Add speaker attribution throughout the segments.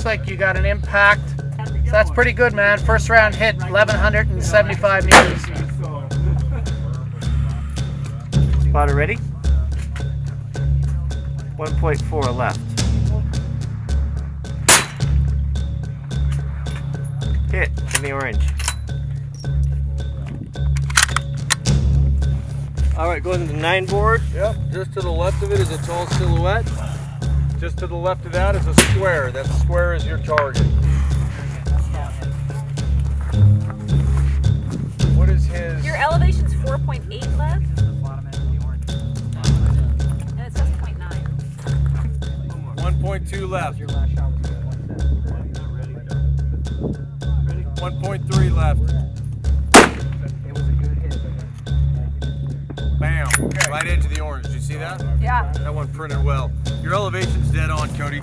Speaker 1: looks like you got an impact. So that's pretty good, man. First round hit, 1,175 meters.
Speaker 2: Spotter ready? 1.4 left. Hit in the orange. All right, going to the 9 board.
Speaker 3: Yep, just to the left of it is a tall silhouette. Just to the left of that is a square. That square is your target. What is his?
Speaker 4: Your elevation's 4.8 left. And it says 0.9.
Speaker 3: 1.2 left. 1.3 left. Bam! Right into the orange. Did you see that?
Speaker 4: Yeah.
Speaker 3: That one printed well. Your elevation's dead on, Cody.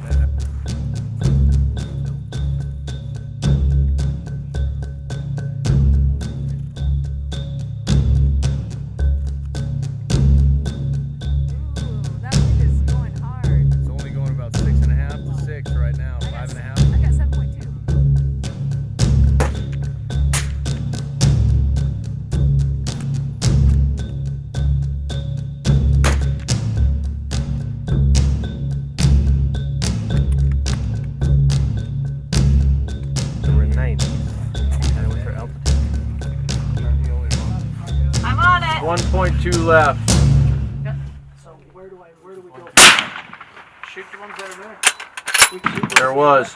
Speaker 4: That wind is going hard.
Speaker 3: It's only going about 6.5 to 6 right now. 5.5.
Speaker 4: I got 7.2.
Speaker 2: We're 90. And what's our altitude?
Speaker 4: I'm on it.
Speaker 3: 1.2 left.
Speaker 1: So where do we go? Shoot the ones that are there.
Speaker 3: There it was.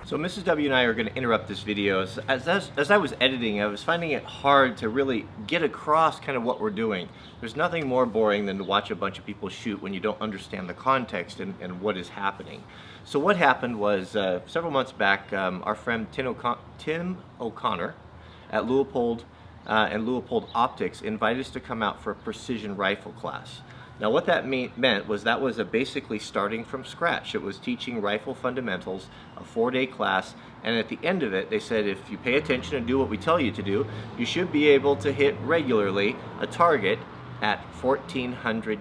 Speaker 2: So Mrs. W and I are going to interrupt this video. As I was editing, I was finding it hard to really get across kind of what we're doing. There's nothing more boring than to watch a bunch of people shoot when you don't understand the context and what is happening. So what happened was several months back, our friend Tim O'Connor at Leopold and Leopold Optics invited us to come out for a precision rifle class. Now what that meant was that was basically starting from scratch. It was teaching rifle fundamentals, a 4-day class, and at the end of it they said if you pay attention and do what we tell you to do, you should be able to hit regularly a target at 1,300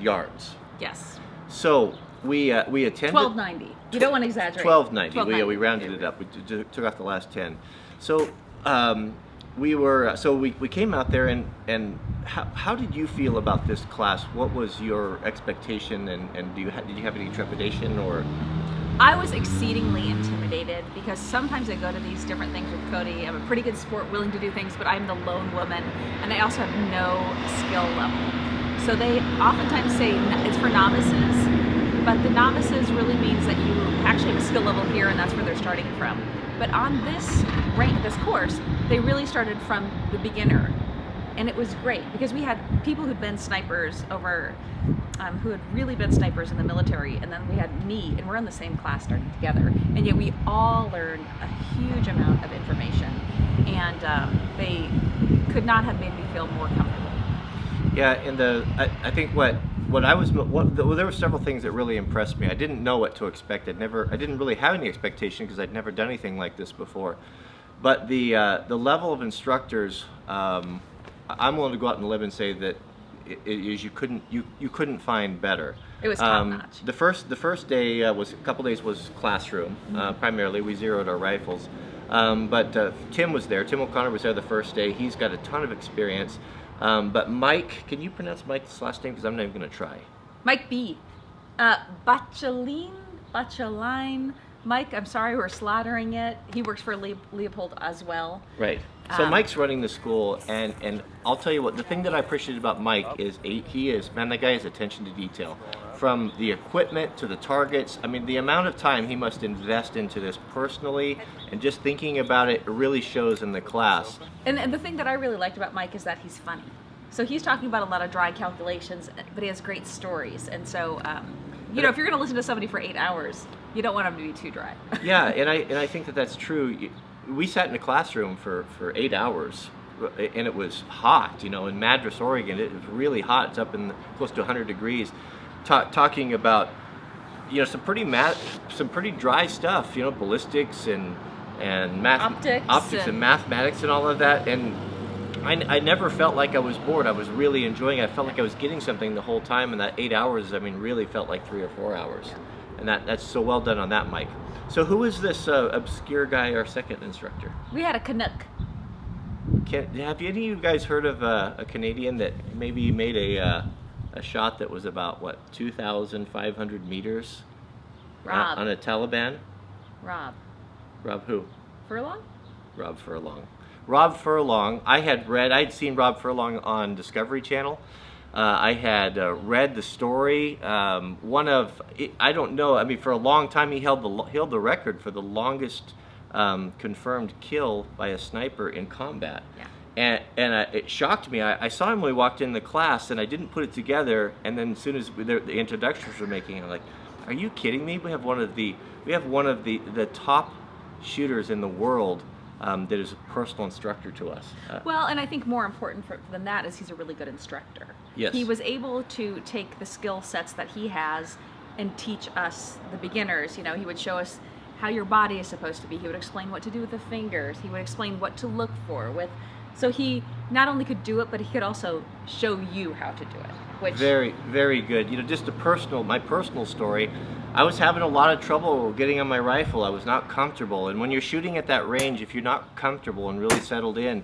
Speaker 2: yards.
Speaker 4: Yes.
Speaker 2: So we attended
Speaker 4: 1290. You don't want to exaggerate.
Speaker 2: 1290. We rounded it up. We took off the last 10. So we came out there and how did you feel about this class? What was your expectation and did you have any trepidation or?
Speaker 4: I was exceedingly intimidated because sometimes I go to these different things with Cody. I'm a pretty good sport, willing to do things, but I'm the lone woman and I also have no skill level. So they oftentimes say it's for novices, but the novices really means that you actually have a skill level here and that's where they're starting from. But on this course, they really started from the beginner. And it was great because we had people who'd been snipers over, who had really been snipers in the military, and then we had me, and we're in the same class starting together. And yet we all learned a huge amount of information, and they could not have made me feel more comfortable.
Speaker 2: Yeah, and I think there were several things that really impressed me. I didn't know what to expect. I didn't really have any expectation because I'd never done anything like this before. But the level of instructors, I'm willing to go out on a limb and say that you couldn't find better.
Speaker 4: It was top notch.
Speaker 2: The first day a couple days was classroom. Primarily, we zeroed our rifles. But Tim was there. Tim O'Connor was there the first day. He's got a ton of experience. But Mike, can you pronounce Mike's last name? Because I'm not even going to try.
Speaker 4: Mike B. Bacheline. Mike, I'm sorry, we're slaughtering it. He works for Leopold as well.
Speaker 2: Right. So Mike's running the school, and I'll tell you what, the thing that I appreciate about Mike is that guy has attention to detail. From the equipment to the targets, I mean, the amount of time he must invest into this personally, and just thinking about it really shows in the class.
Speaker 4: And the thing that I really liked about Mike is that he's funny. So he's talking about a lot of dry calculations, but he has great stories. And so, if you're going to listen to somebody for 8 hours, you don't want them to be too dry.
Speaker 2: Yeah, and I think that's true. We sat in a classroom for 8 hours, and it was hot. In Madras, Oregon, it was really hot. It's up in close to 100 degrees. Talking about some pretty dry stuff. Ballistics and optics and mathematics and all of that. And I never felt like I was bored. I was really enjoying it. I felt like I was getting something the whole time, and that 8 hours, really felt like 3 or 4 hours. And that's so well done on that, Mike. So who is this obscure guy, our second instructor?
Speaker 4: We had a Canuck.
Speaker 2: Have any of you guys heard of a Canadian that maybe made a shot that was about, what, 2,500 meters?
Speaker 4: Rob.
Speaker 2: On a Taliban?
Speaker 4: Rob.
Speaker 2: Rob who?
Speaker 4: Furlong?
Speaker 2: Rob Furlong. Rob Furlong, I'd seen Rob Furlong on Discovery Channel. I had read the story. I don't know, I mean, for a long time he held the record for the longest confirmed kill by a sniper in combat.
Speaker 4: Yeah.
Speaker 2: And it shocked me. I saw him when we walked in the class, and I didn't put it together. And then as soon as the introductions were making, I'm like, "Are you kidding me? We have one of the top shooters in the world that is a personal instructor to us."
Speaker 4: Well, and I think more important than that is he's a really good instructor.
Speaker 2: Yes.
Speaker 4: He was able to take the skill sets that he has and teach us, the beginners. You know, he would show us how your body is supposed to be. He would explain what to do with the fingers. He would explain what to look for with. So he not only could do it, but he could also show you how to do it. Which
Speaker 2: very, very good. You know, just my personal story. I was having a lot of trouble getting on my rifle. I was not comfortable, and when you're shooting at that range, if you're not comfortable and really settled in,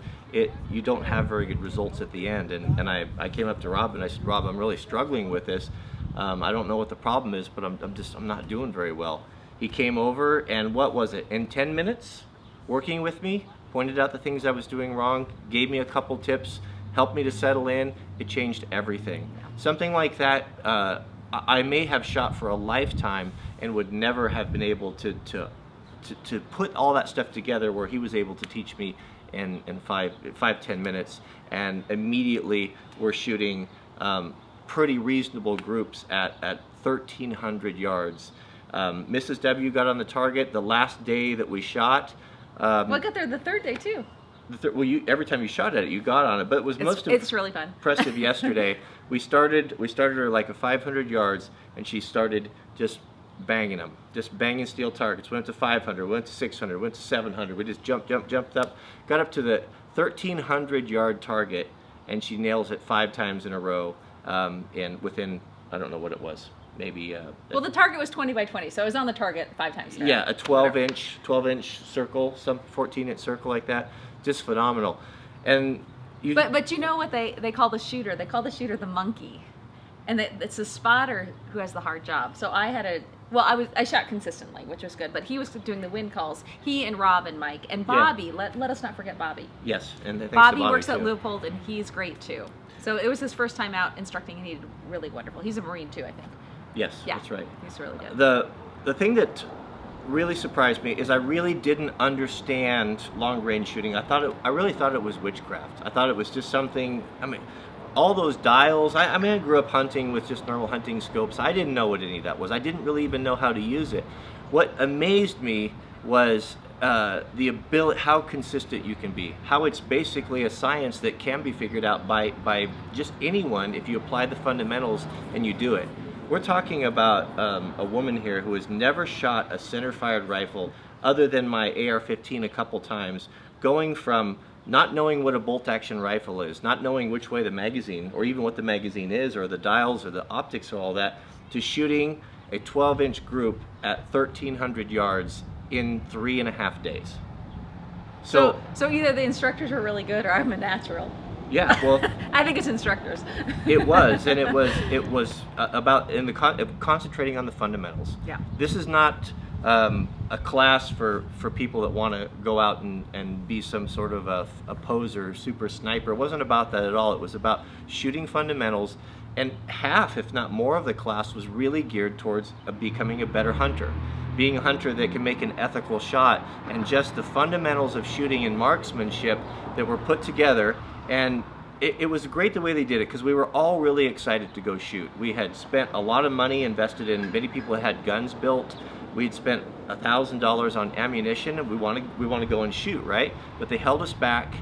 Speaker 2: you don't have very good results at the end. And I came up to Rob and I said, "Rob, I'm really struggling with this. I don't know what the problem is, but I'm not doing very well." He came over, and what was it? In 10 minutes, working with me, pointed out the things I was doing wrong, gave me a couple tips, helped me to settle in. It changed everything. Something like that, I may have shot for a lifetime and would never have been able to put all that stuff together where he was able to teach me in 5-10 minutes, and immediately we're shooting pretty reasonable groups at 1,300 yards. Mrs. W got on the target the last day that we shot.
Speaker 4: well, I got there the third day too.
Speaker 2: Every time you shot at it, you got on it, but it was
Speaker 4: It's really fun.
Speaker 2: impressive yesterday. We started her like at 500 yards, and she started just banging them, just banging steel targets. Went to 500, went to 600, went to 700. We just jumped up, got up to the 1,300 yard target, and she nails it 5 times in a row. And within, I don't know what it was, maybe.
Speaker 4: Well, the target was 20 by 20, so I was on the target 5 times in a row.
Speaker 2: Yeah, a 12-inch circle, some 14-inch circle like that. Just phenomenal. And
Speaker 4: but you know what they call the shooter? They call the shooter the monkey, and it's the spotter who has the hard job. So I shot consistently, which was good. But he was doing the wind calls. He and Rob and Mike and Bobby. Yeah. Let us not forget Bobby.
Speaker 2: Yes, and thanks
Speaker 4: Bobby
Speaker 2: to Bobby
Speaker 4: works
Speaker 2: too.
Speaker 4: at Leopold, and he's great too. So it was his first time out instructing, and he did really wonderful. He's a Marine too, I think.
Speaker 2: Yes,
Speaker 4: yeah,
Speaker 2: that's right.
Speaker 4: He's really good.
Speaker 2: The thing that really surprised me is I really didn't understand long range shooting. I really thought it was witchcraft. I thought it was just something. I mean, all those dials. I grew up hunting with just normal hunting scopes. I didn't know what any of that was. I didn't really even know how to use it. What amazed me was the ability, how consistent you can be, how it's basically a science that can be figured out by just anyone if you apply the fundamentals and you do it. We're talking about a woman here who has never shot a center-fired rifle other than my AR-15 a couple times, going from not knowing what a bolt-action rifle is, not knowing which way the magazine, or even what the magazine is, or the dials, or the optics, or all that, to shooting a 12-inch group at 1,300 yards in 3.5 days.
Speaker 4: So either the instructors were really good, or I'm a natural.
Speaker 2: Yeah, well,
Speaker 4: I think it's instructors.
Speaker 2: It was about concentrating on the fundamentals.
Speaker 4: Yeah.
Speaker 2: This is not a class for people that want to go out and be some sort of a poser, super sniper. It wasn't about that at all. It was about shooting fundamentals, and half, if not more, of the class was really geared towards becoming a better hunter, being a hunter that can make an ethical shot, and just the fundamentals of shooting and marksmanship that were put together. And it was great the way they did it, because we were all really excited to go shoot. We had spent a lot of money invested in, many people had guns built. We'd spent $1,000 on ammunition, and we want to go and shoot, right? But they held us back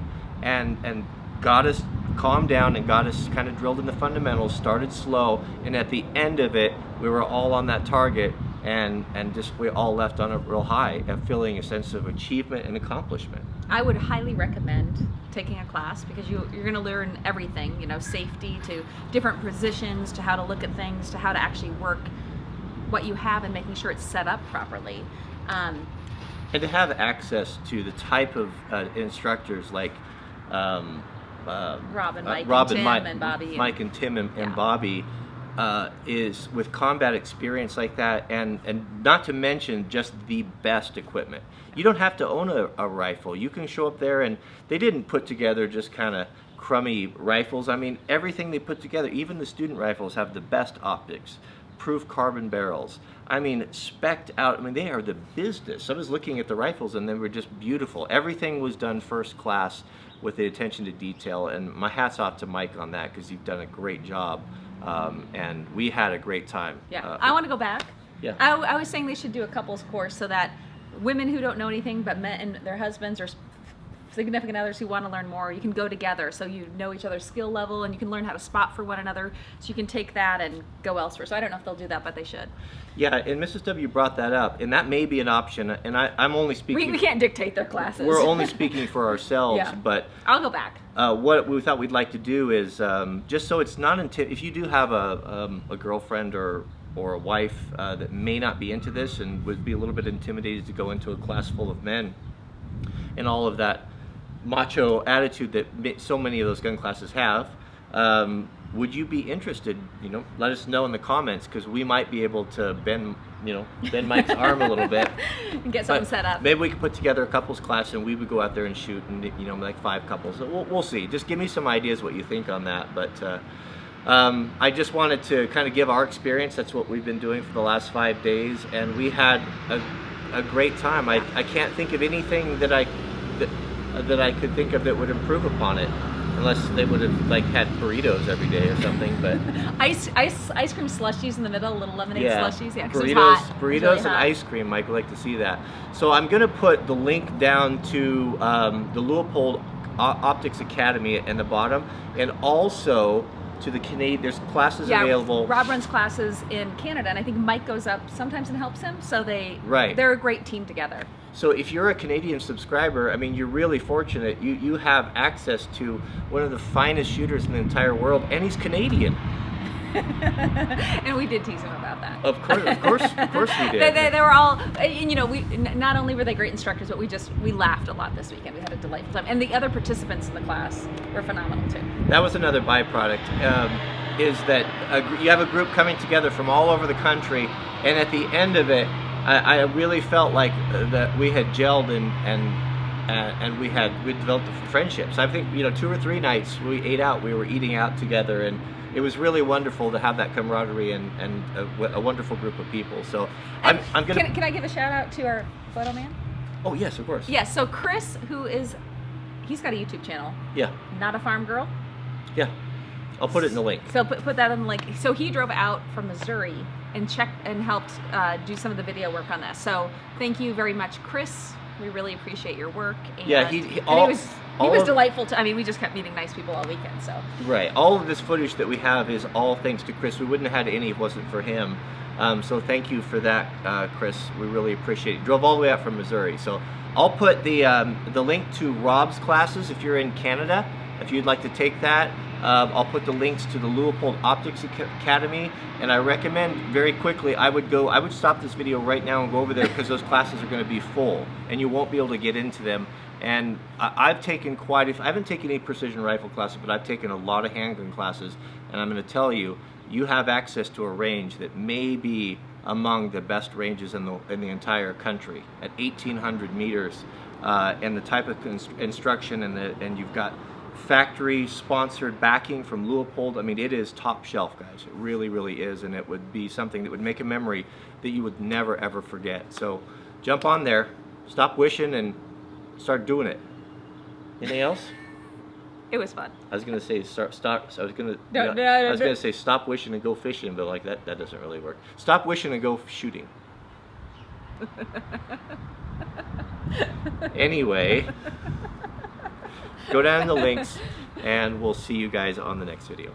Speaker 2: and got us calmed down and got us kind of drilled in the fundamentals, started slow, and at the end of it, we were all on that target, and just we all left on a real high, feeling a sense of achievement and accomplishment.
Speaker 4: I would highly recommend taking a class, because you're going to learn everything, safety to different positions, to how to look at things, to how to actually work what you have and making sure it's set up properly.
Speaker 2: And to have access to the type of instructors like
Speaker 4: Rob and Mike
Speaker 2: Rob
Speaker 4: and Tim
Speaker 2: Mike,
Speaker 4: and Bobby.
Speaker 2: Mike and Tim and
Speaker 4: Yeah.
Speaker 2: Bobby is with combat experience like that, and not to mention just the best equipment. You don't have to own a rifle. You can show up there, and they didn't put together just kind of crummy rifles. I mean, everything they put together, even the student rifles, have the best optics, proof carbon barrels. I mean, spec'd out. I mean, they are the business. I was looking at the rifles, and they were just beautiful. Everything was done first class with the attention to detail, and my hat's off to Mike on that, because you've done a great job. And we had a great time.
Speaker 4: Yeah, I want to go back.
Speaker 2: Yeah.
Speaker 4: I was saying they should do a couples course so that women who don't know anything but men and their husbands or significant others who want to learn more, you can go together so you know each other's skill level and you can learn how to spot for one another, so you can take that and go elsewhere. So I don't know if they'll do that, but they should.
Speaker 2: Yeah, and Mrs. W brought that up, and that may be an option, and I'm only speaking...
Speaker 4: We can't dictate their classes.
Speaker 2: We're only speaking for ourselves,
Speaker 4: Yeah.
Speaker 2: but...
Speaker 4: I'll go back.
Speaker 2: What we thought we'd like to do is, just so it's not if you do have a girlfriend or a wife that may not be into this and would be a little bit intimidated to go into a class full of men and all of that macho attitude that so many of those gun classes have, would you be interested? You know, let us know in the comments, because we might be able to bend Mike's arm a little bit
Speaker 4: And get something set up.
Speaker 2: Maybe we could put together a couples class and we would go out there and shoot, and like 5 couples. We'll see. Just give me some ideas what you think on that. But I just wanted to kind of give our experience. That's what we've been doing for the last 5 days, and we had a great time. I can't think of anything that I could think of that would improve upon it, unless they would have like had burritos every day or something. But
Speaker 4: ice cream slushies in the middle, little lemonade slushies. Yeah, 'cause it was
Speaker 2: burritos,
Speaker 4: hot. It was
Speaker 2: burritos
Speaker 4: really
Speaker 2: and
Speaker 4: hot.
Speaker 2: ice cream. Mike would like to see that. So I'm going to put the link down to the Leopold Optics Academy in the bottom, and also to the Canadian. There's classes available.
Speaker 4: Rob runs classes in Canada, and I think Mike goes up sometimes and helps him. So they're a great team together.
Speaker 2: So if you're a Canadian subscriber, I mean, you're really fortunate. You have access to one of the finest shooters in the entire world, and he's Canadian.
Speaker 4: And we did tease him about that.
Speaker 2: Of course we did.
Speaker 4: They were all, and we not only were they great instructors, but we laughed a lot this weekend. We had a delightful time, and the other participants in the class were phenomenal too.
Speaker 2: That was another byproduct, is that you have a group coming together from all over the country, and at the end of it, I really felt like that we had gelled and we developed friendships. I think 2 or 3 nights we ate out. We were eating out together, and it was really wonderful to have that camaraderie and a wonderful group of people. So I'm gonna.
Speaker 4: Can I give a shout out to our photo man?
Speaker 2: Oh yes, of course.
Speaker 4: Yes. So Chris, he's got a YouTube channel.
Speaker 2: Yeah.
Speaker 4: Not a Farm Girl.
Speaker 2: Yeah. I'll put it in the link.
Speaker 4: So put that in the link. So he drove out from Missouri and checked and helped do some of the video work on this. So thank you very much, Chris. We really appreciate your work. And,
Speaker 2: Yeah,
Speaker 4: he was delightful. We just kept meeting nice people all weekend. So
Speaker 2: right, all of this footage that we have is all thanks to Chris. We wouldn't have had any if it wasn't for him. So thank you for that, Chris. We really appreciate it. Drove all the way out from Missouri. So I'll put the link to Rob's classes if you're in Canada. If you'd like to take that, I'll put the links to the Leopold Optics Academy, and I recommend very quickly, I would stop this video right now and go over there, because those classes are going to be full and you won't be able to get into them. And I've taken I haven't taken any precision rifle classes, but I've taken a lot of handgun classes, and I'm going to tell you, you have access to a range that may be among the best ranges in the entire country at 1,800 meters, and the type of instruction and you've got factory sponsored backing from Leopold. I mean, it is top shelf, guys. It really, really is, and it would be something that would make a memory that you would never ever forget. So jump on there, stop wishing, and start doing it. Anything else?
Speaker 4: it was fun.
Speaker 2: I was gonna say stop. I was gonna.
Speaker 4: No,
Speaker 2: I was gonna say stop wishing and go fishing, but like that doesn't really work. Stop wishing and go shooting. Anyway. Go down in the links, and we'll see you guys on the next video.